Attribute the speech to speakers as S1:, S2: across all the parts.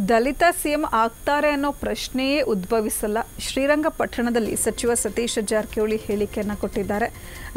S1: ದಲಿತ CM ಆಗ್ತಾರೆ ಅನ್ನೋ ಪ್ರಶ್ನೆಯೇ ಉದ್ಭವಿಸಲ್ಲ. ಶ್ರೀರಂಗಪಟ್ಟಣದಲ್ಲಿ ಸಚಿವ ಸತೀಶ್ ಜಾರಕಿಹೊಳಿ ಹೇಳಿಕೆಯನ್ನು ಕೊಟ್ಟಿದ್ದಾರೆ.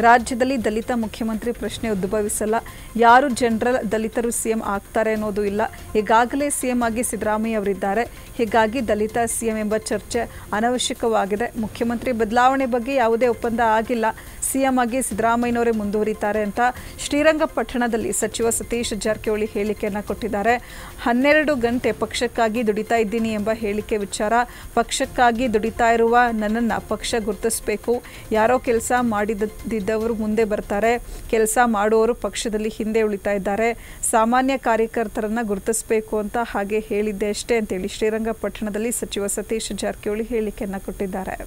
S1: ರಾಜ್ಯದಲ್ಲಿ ದಲಿತ ಮುಖ್ಯಮಂತ್ರಿ ಪ್ರಶ್ನೆ ಉದ್ಭವಿಸಲ್ಲ, ಯಾರು ಜನರಲ್ ದಲಿತರು ಸಿಎಂ ಆಗ್ತಾರೆ ಅನ್ನೋದು ಇಲ್ಲ. ಈಗಾಗಲೇ ಸಿಎಂ ಆಗಿ ಸಿದ್ದರಾಮಯ್ಯ ಅವರಿದ್ದಾರೆ, ಹೀಗಾಗಿ ದಲಿತ ಸಿಎಂ ಎಂಬ ಚರ್ಚೆ ಅನವಶ್ಯಕವಾಗಿದೆ. ಮುಖ್ಯಮಂತ್ರಿ ಬದಲಾವಣೆ ಬಗ್ಗೆ ಯಾವುದೇ ಒಪ್ಪಂದ ಆಗಿಲ್ಲ, ಸಿಎಂ ಆಗಿ ಸಿದ್ದರಾಮಯ್ಯನವರೇ ಮುಂದುವರಿತಾರೆ ಅಂತ ಶ್ರೀರಂಗಪಟ್ಟಣದಲ್ಲಿ ಸಚಿವ ಸತೀಶ್ ಜಾರಕಿಹೊಳಿ ಹೇಳಿಕೆಯನ್ನು ಕೊಟ್ಟಿದ್ದಾರೆ. 12 ಗಂಟೆ ಪಕ್ಷಕ್ಕಾಗಿ ದುಡಿತಾ ಇದ್ದೀನಿ ಎಂಬ ಹೇಳಿಕೆ ವಿಚಾರ. ಪಕ್ಷಕ್ಕಾಗಿ ದುಡಿತಾ ಇರುವ ನನ್ನನ್ನು ಪಕ್ಷ ಗುರುತಿಸಬೇಕು. ಯಾರೋ ಕೆಲಸ ಮಾಡಿದ್ದವರು ಮುಂದೆ ಬರ್ತಾರೆ, ಕೆಲಸ ಮಾಡುವವರು ಪಕ್ಷದಲ್ಲಿ ಹಿಂದೆ ಉಳಿತಾ ಇದ್ದಾರೆ. ಸಾಮಾನ್ಯ ಕಾರ್ಯಕರ್ತರನ್ನ ಗುರುತಿಸಬೇಕು ಅಂತ ಹಾಗೆ ಹೇಳಿದ್ದೆ ಅಷ್ಟೇ ಅಂತೇಳಿ ಶ್ರೀರಂಗಪಟ್ಟಣದಲ್ಲಿ ಸಚಿವ ಸತೀಶ್ ಜಾರಕಿಹೊಳಿ ಹೇಳಿಕೆಯನ್ನು ಕೊಟ್ಟಿದ್ದಾರೆ.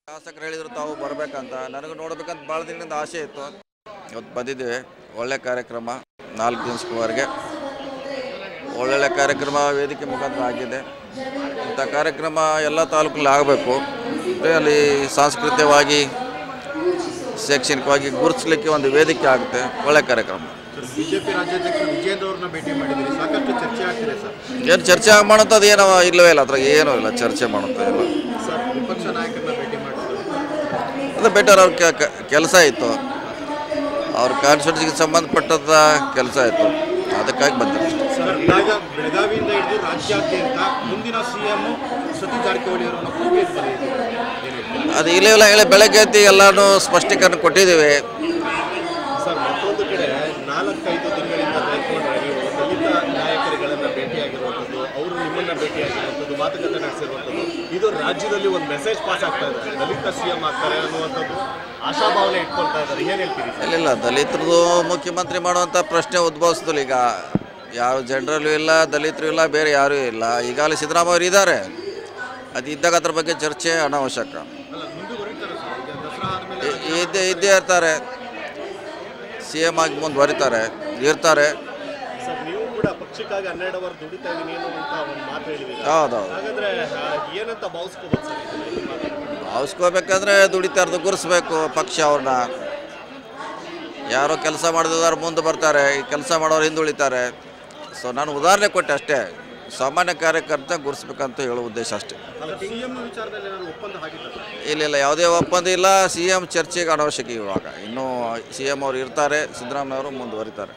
S2: ಶಾಸಕರು ಹೇಳಿದ್ರು ತಾವು ಬರಬೇಕಂತ, ನನಗೂ ನೋಡಬೇಕಂತ ಭಾಳ ದಿನದಿಂದ ಆಸೆ ಇತ್ತು. ಇವತ್ತು ಬಂದಿದ್ದೇವೆ. ಒಳ್ಳೆ ಕಾರ್ಯಕ್ರಮ, 4 ದಿವಸದವರೆಗೆ ಒಳ್ಳೊಳ್ಳೆ ಕಾರ್ಯಕ್ರಮ ವೇದಿಕೆ ಮುಖಾಂತರ ಆಗಿದೆ. ಇಂಥ ಕಾರ್ಯಕ್ರಮ ಎಲ್ಲ ತಾಲೂಕಲ್ಲಿ ಆಗಬೇಕು. ಅಲ್ಲಿ ಸಾಂಸ್ಕೃತಿಕವಾಗಿ ಶೈಕ್ಷಣಿಕವಾಗಿ ಗುರುತಿಸಲಿಕ್ಕೆ ಒಂದು ವೇದಿಕೆ ಆಗುತ್ತೆ. ಒಳ್ಳೆ ಕಾರ್ಯಕ್ರಮ.
S3: ಬಿಜೆಪಿ ರಾಜ್ಯಾಧ್ಯಕ್ಷರು ವಿಜೇಂದ್ರ ಅವ್ರನ್ನ ಭೇಟಿ ಮಾಡಿದ್ದೀರಿ, ಸಾಕಷ್ಟು ಚರ್ಚೆ ಆಗ್ತಿದೆ ಸರ್.
S2: ಏನು ಚರ್ಚೆ ಮಾಡೋಂಥದ್ದು ಏನೋ ಇಲ್ಲವೇ ಇಲ್ಲ, ಅದ್ರಾಗ ಏನೂ ಇಲ್ಲ, ಚರ್ಚೆ ಮಾಡೋಂಥದ್ದು ಇಲ್ಲ
S3: ಸರ್. ವಿಪಕ್ಷ ನಾಯಕರನ್ನ ಭೇಟಿ ಮಾಡಿದ್ರು,
S2: ಅದು ಬೆಟರ್. ಅವ್ರ ಕೆಲಸ ಇತ್ತು, ಅವ್ರ ಕಾನ್ಸ್ಟಿಟ್ಯೂನ್ಸಿಗೆ ಸಂಬಂಧಪಟ್ಟದ ಕೆಲಸ ಇತ್ತು, ಅದಕ್ಕಾಗಿ ಬಂದರು
S3: ಸರ್. ಈಗ ಬೆಳಗಾವಿಯಿಂದ ಹಿಡಿದು ರಾಜ್ಯಾದ್ಯಂತ ಮುಂದಿನ ಸಿಎಂ ಸತೀಶ್ ಜಾರಕಿಹೊಳಿ ಅವರನ್ನು ಕೂಗಿದ್ದಾರೆ.
S2: ಅದು ಇಲ್ಲ ಹೇಳಿ ಬೆಳಗ್ಗೆ ಎದ್ದು ಎಲ್ಲನೂ ಸ್ಪಷ್ಟೀಕರಣ ಕೊಟ್ಟಿದ್ದೀವಿ
S3: ಸರ್. ಮತ್ತೊಂದು ಕಡೆ 4-5 ದಿನಗಳಿಂದ ಕೈಗೊಂಡ್ರೆ ನೀವು ದಲಿತ ನಾಯಕರುಗಳನ್ನು ಭೇಟಿಯಾಗಿರುವಂಥದ್ದು, ಅವರು ನಿಮ್ಮನ್ನ ಭೇಟಿಯಾಗಿರುವಂಥದ್ದು, ಮಾತುಕತೆ ನಡೆಸಿರುವಂಥದ್ದು, ಇದು ರಾಜ್ಯದಲ್ಲಿ ಒಂದು ಮೆಸೇಜ್ ಪಾಸ್ ಆಗ್ತಾ ಇದೆ. ದಲಿತ ಸಿಎಂ ಆಗ್ತಾರೆ ಅನ್ನುವಂಥದ್ದು ಆಶಾಭಾವನೆ ಇಟ್ಕೊಳ್ತಾ ಇದ್ದಾರೆ. ಏನು ಹೇಳ್ತೀರಿ? ಇಲ್ಲ,
S2: ದಲಿತರದು ಮುಖ್ಯಮಂತ್ರಿ ಮಾಡುವಂಥ ಪ್ರಶ್ನೆ ಉದ್ಭವಿಸ್ತಲ್ಲ. ಈಗ ಯಾವ ಜನರಲ್ಲೂ ಇಲ್ಲ, ದಲಿತರು ಇಲ್ಲ, ಬೇರೆ ಯಾರೂ ಇಲ್ಲ. ಈಗಾಗಲೇ ಸಿದ್ದರಾಮಯ್ಯ ಅವರು ಇದ್ದಾರೆ, ಅದು ಇದ್ದಾಗ ಅದ್ರ ಬಗ್ಗೆ ಚರ್ಚೆ ಅನಾವಶ್ಯಕ. ಇದ್ದೇ ಇರ್ತಾರೆ, ಸಿಎಂ ಆಗಿ ಮುಂದುವರಿತಾರೆ, ಇರ್ತಾರೆ.
S3: ಸರ್, ನೀವು ಕೂಡ ಪಕ್ಷಕ್ಕಾಗಿ 12 ಅವರ್ ದುಡಿತಾ ಇದ್ದೀನಿ ಅನ್ನುವಂಥ ಒಂದು ಮಾತು ಹೇಳಿದ್ದೀರಿ.
S2: ಹೌದೌದು.
S3: ಹಾಗಾದ್ರೆ ಏನಂತ ಭಾವಿಸ್ಕೋಬೋದು ಸರ್?
S2: ಭಾವಿಸ್ಕೋಬೇಕಂದ್ರೆ ದುಡಿತಾರ್ದು ಗುರುಸ್ಬೇಕು ಪಕ್ಷ. ಅವ್ರನ್ನ ಯಾರೋ ಕೆಲಸ ಮಾಡಿದಾರು ಮುಂದೆ ಬರ್ತಾರೆ, ಈ ಕೆಲಸ ಮಾಡೋರು ಹಿಂದುಳಿತಾರೆ. ಸೊ ನಾನು ಉದಾಹರಣೆ ಕೊಟ್ಟೆ ಅಷ್ಟೇ. ಸಾಮಾನ್ಯ ಕಾರ್ಯಕರ್ತ ಗುರುಸ್ಬೇಕಂತ ಹೇಳೋ ಉದ್ದೇಶ ಅಷ್ಟೇ. ಇಲ್ಲ, ಯಾವುದೇ ಒಪ್ಪಂದ ಇಲ್ಲ. ಸಿ ಎಂ ಚರ್ಚೆಗೆ ಅನವಶ್ಯಕ. ಇವಾಗ ಇನ್ನೂ ಸಿ ಎಂ ಅವರು ಇರ್ತಾರೆ, ಸಿದ್ದರಾಮಯ್ಯ ಅವರು ಮುಂದುವರಿತಾರೆ.